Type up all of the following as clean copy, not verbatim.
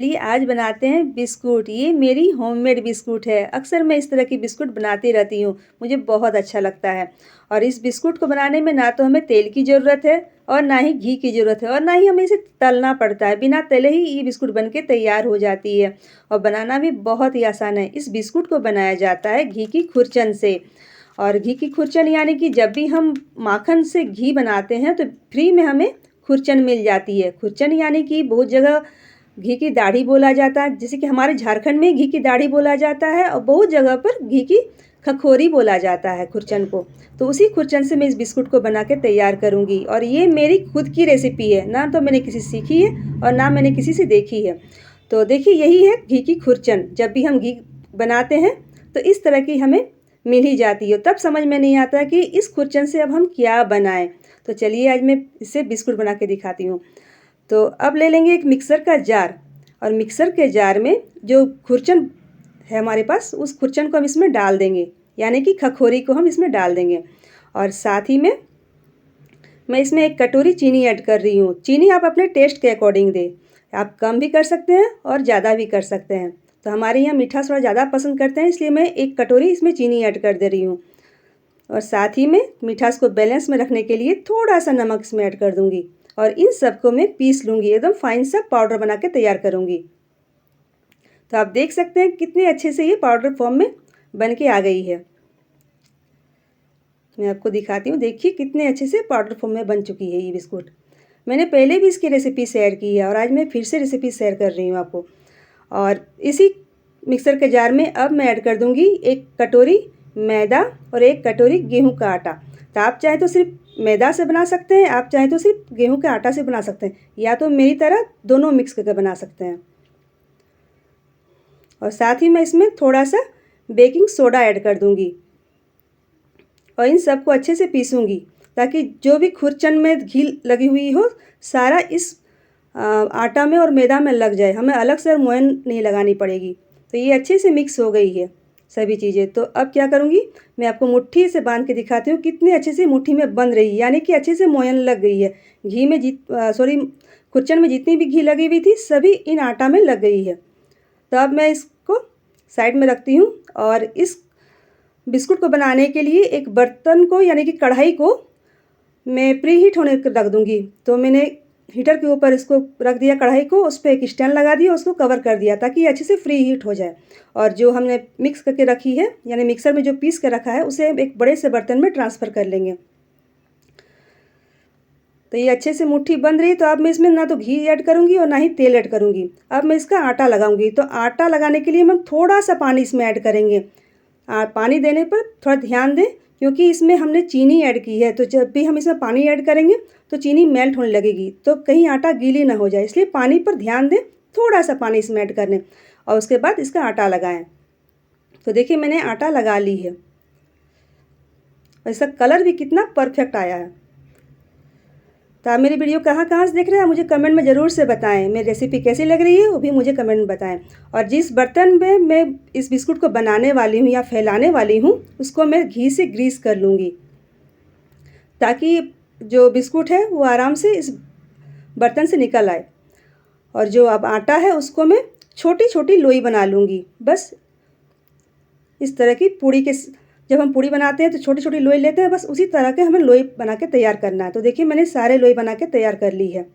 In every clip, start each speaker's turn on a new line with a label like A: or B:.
A: चलिए आज बनाते हैं बिस्कुट। ये मेरी होममेड बिस्कुट है। अक्सर मैं इस तरह की बिस्कुट बनाती रहती हूँ, मुझे बहुत अच्छा लगता है। और इस बिस्कुट को बनाने में ना तो हमें तेल की ज़रूरत है और ना ही घी की ज़रूरत है और ना ही हमें इसे तलना पड़ता है। बिना तले ही ये बिस्कुट बन के तैयार हो जाती है और बनाना भी बहुत ही आसान है। इस बिस्कुट को बनाया जाता है घी की खुरचन से। और घी की खुरचन यानी कि जब भी हम माखन से घी बनाते हैं तो फ्री में हमें खुरचन मिल जाती है। खुरचन यानी कि बहुत जगह घी की दाढ़ी बोला जाता है, जैसे कि हमारे झारखंड में घी की दाढ़ी बोला जाता है और बहुत जगह पर घी की खखोरी बोला जाता है खुरचन को। तो उसी खुरचन से मैं इस बिस्कुट को बना के तैयार करूँगी और ये मेरी खुद की रेसिपी है, ना तो मैंने किसी से सीखी है और ना मैंने किसी से देखी है। तो देखिए यही है घी की खुरचन। जब भी हम घी बनाते हैं तो इस तरह की हमें मिल ही जाती है। तब समझ में नहीं आता कि इस खुरचन से अब हम क्या बनाएं। तो चलिए आज मैं इससे बिस्कुट बना के दिखाती हूँ। तो अब ले लेंगे एक मिक्सर का जार और मिक्सर के जार में जो खुरचन है हमारे पास, उस खुरचन को हम इसमें डाल देंगे, यानी कि खखोरी को हम इसमें डाल देंगे। और साथ ही में मैं इसमें एक कटोरी चीनी ऐड कर रही हूँ। चीनी आप अपने टेस्ट के अकॉर्डिंग दें, आप कम भी कर सकते हैं और ज़्यादा भी कर सकते हैं। तो हमारे यहाँ मीठा थोड़ा ज़्यादा पसंद करते हैं, इसलिए मैं एक कटोरी इसमें चीनी ऐड कर दे रही हूँ। और साथ ही में मिठास को बैलेंस में रखने के लिए थोड़ा सा नमक इसमें ऐड कर दूंगी और इन सबको मैं पीस लूँगी, एकदम फाइन सा पाउडर बना के तैयार करूँगी। तो आप देख सकते हैं कितने अच्छे से ये पाउडर फॉर्म में बन के आ गई है। मैं आपको दिखाती हूँ, देखिए कितने अच्छे से पाउडर फॉर्म में बन चुकी है ये बिस्कुट। मैंने पहले भी इसकी रेसिपी शेयर की है और आज मैं फिर से रेसिपी शेयर कर रही हूँ आपको। और इसी मिक्सर के जार में अब मैं ऐड कर दूंगी एक कटोरी मैदा और एक कटोरी गेहूं का आटा। तो आप चाहे तो सिर्फ मैदा से बना सकते हैं, आप चाहे तो सिर्फ गेहूं के आटा से बना सकते हैं, या तो मेरी तरह दोनों मिक्स करके बना सकते हैं। और साथ ही मैं इसमें थोड़ा सा बेकिंग सोडा ऐड कर दूंगी और इन सबको अच्छे से पीसूंगी ताकि जो भी खुरचन में घी लगी हुई हो सारा इस आटा में और मैदा में लग जाए, हमें अलग से मोयन नहीं लगानी पड़ेगी। तो ये अच्छे से मिक्स हो गई है सभी चीज़ें। तो अब क्या करूँगी, मैं आपको मुट्ठी से बांध के दिखाती हूँ कितने अच्छे से मुट्ठी में बंध रही है, यानी कि अच्छे से मोयन लग गई है। घी में खुरचन में जितनी भी घी लगी हुई थी सभी इन आटा में लग गई है। तो अब मैं इसको साइड में रखती हूँ और इस बिस्कुट को बनाने के लिए एक बर्तन को यानी कि कढ़ाई को मैं प्री हीट होने रख दूँगी। तो मैंने हीटर के ऊपर इसको रख दिया कढ़ाई को, उस पर एक स्टैंड लगा दिया, उसको कवर कर दिया ताकि अच्छे से फ्री हीट हो जाए। और जो हमने मिक्स करके रखी है यानी मिक्सर में जो पीस के रखा है उसे एक बड़े से बर्तन में ट्रांसफ़र कर लेंगे। तो ये अच्छे से मुट्ठी बन रही है। तो अब मैं इसमें ना तो घी ऐड करूँगी और ना ही तेल ऐड करूँगी। अब मैं इसका आटा लगाऊंगी। तो आटा लगाने के लिए हम थोड़ा सा पानी इसमें ऐड करेंगे। पानी देने पर थोड़ा ध्यान दें क्योंकि इसमें हमने चीनी ऐड की है। तो जब भी हम इसमें पानी ऐड करेंगे तो चीनी मेल्ट होने लगेगी, तो कहीं आटा गीली ना हो जाए, इसलिए पानी पर ध्यान दें। थोड़ा सा पानी इसमें ऐड करने और उसके बाद इसका आटा लगाएं। तो देखिए मैंने आटा लगा ली है और इसका कलर भी कितना परफेक्ट आया है। तो आप मेरी वीडियो कहाँ कहाँ से देख रहे हैं मुझे कमेंट में ज़रूर से बताएं। मेरी रेसिपी कैसी लग रही है वो भी मुझे कमेंट में बताएं। और जिस बर्तन में मैं इस बिस्कुट को बनाने वाली हूँ या फैलाने वाली हूँ उसको मैं घी से ग्रीस कर लूँगी ताकि जो बिस्कुट है वो आराम से इस बर्तन से निकल आए। और जो अब आटा है उसको मैं छोटी छोटी लोई बना लूँगी। बस इस तरह की पूड़ी के जब हम पूड़ी बनाते हैं तो छोटी छोटी लोई लेते हैं, बस उसी तरह के हमें लोई बना के तैयार करना है। तो देखिए मैंने सारे लोई बना के तैयार कर ली है।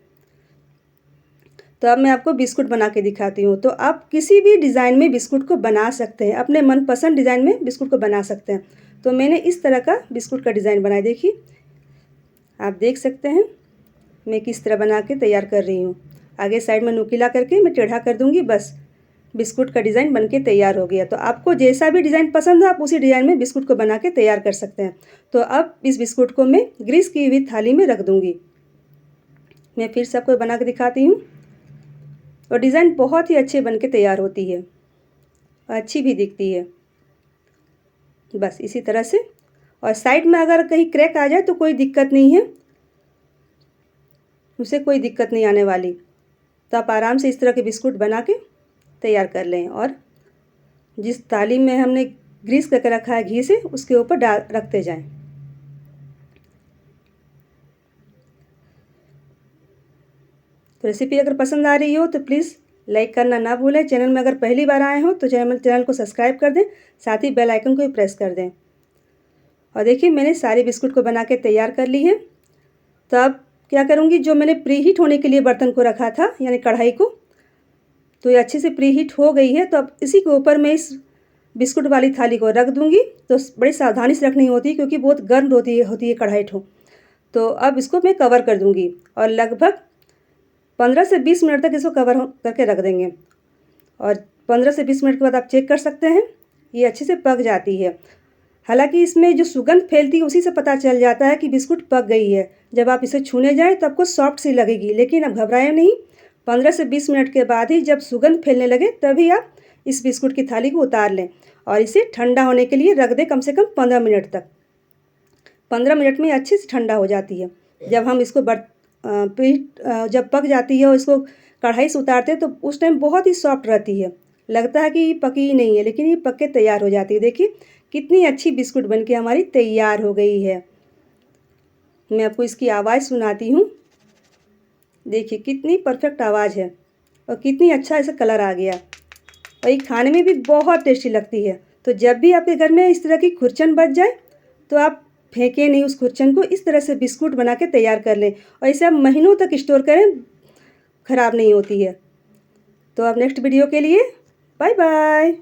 A: तो अब मैं आपको बिस्कुट बना के दिखाती हूँ। तो आप किसी भी डिज़ाइन में बिस्कुट को बना सकते हैं, अपने मनपसंद डिज़ाइन में बिस्कुट को बना सकते हैं। तो मैंने इस तरह का बिस्कुट का डिज़ाइन बनाया, देखिए आप देख सकते हैं मैं किस तरह बना के तैयार कर रही हूँ। आगे साइड में नुकीला करके मैं टेढ़ा कर दूँगी, बस बिस्कुट का डिज़ाइन बन के तैयार हो गया। तो आपको जैसा भी डिज़ाइन पसंद है आप उसी डिज़ाइन में बिस्कुट को बना के तैयार कर सकते हैं। तो अब इस बिस्कुट को मैं ग्रीस की हुई थाली में रख दूँगी। मैं फिर से आपको बना के दिखाती हूँ और डिज़ाइन बहुत ही अच्छे बन के तैयार होती है, अच्छी भी दिखती है। बस इसी तरह से, और साइड में अगर कहीं क्रैक आ जाए तो कोई दिक्कत नहीं है, उसे कोई दिक्कत नहीं आने वाली। तो आप आराम से इस तरह के बिस्कुट बना के तैयार कर लें और जिस थाली में हमने ग्रीस करके रखा है घी से उसके ऊपर डाल रखते जाएं। तो रेसिपी अगर पसंद आ रही हो तो प्लीज़ लाइक करना ना भूलें। चैनल में अगर पहली बार आए हो तो चैनल को सब्सक्राइब कर दें, साथ ही बेल आइकन को भी प्रेस कर दें। और देखिए मैंने सारे बिस्कुट को बना के तैयार कर ली है। तो अब क्या करूँगी, जो मैंने प्री हीट होने के लिए बर्तन को रखा था यानी कढ़ाई को, तो ये अच्छे से प्री हीट हो गई है। तो अब इसी के ऊपर मैं इस बिस्कुट वाली थाली को रख दूँगी। तो बड़ी सावधानी से रखनी होती है क्योंकि बहुत गर्म होती है कढ़ाई तो अब इसको मैं कवर कर दूँगी और लगभग 15 से 20 मिनट तक इसको कवर करके रख देंगे। और 15 से 20 मिनट के बाद आप चेक कर सकते हैं, ये अच्छे से पक जाती है। हालांकि इसमें जो सुगंध फैलती है उसी से पता चल जाता है कि बिस्कुट पक गई है। जब आप इसे छूने जाएं तो आपको सॉफ्ट सी लगेगी, लेकिन अब घबराएं नहीं। 15 से 20 मिनट के बाद ही जब सुगंध फैलने लगे तभी आप इस बिस्कुट की थाली को उतार लें और इसे ठंडा होने के लिए रख दें कम से कम 15 मिनट तक। 15 मिनट में अच्छे से ठंडा हो जाती है। जब हम इसको जब पक जाती है और इसको कढ़ाई से उतारते हैं तो उस टाइम बहुत ही सॉफ्ट रहती है, लगता है कि ये पकी ही नहीं है, लेकिन ये पक के तैयार हो जाती है। देखिए कितनी अच्छी बिस्कुट बनके हमारी तैयार हो गई है। मैं आपको इसकी आवाज़ सुनाती हूँ। देखिए कितनी परफेक्ट आवाज़ है और कितनी अच्छा ऐसा कलर आ गया, और ये खाने में भी बहुत टेस्टी लगती है। तो जब भी आपके घर में इस तरह की खुरचन बच जाए तो आप फेंकें नहीं उस खुरचन को, इस तरह से बिस्कुट बना के तैयार कर लें और इसे आप महीनों तक स्टोर करें, ख़राब नहीं होती है। तो अब नेक्स्ट वीडियो के लिए बाय बाय।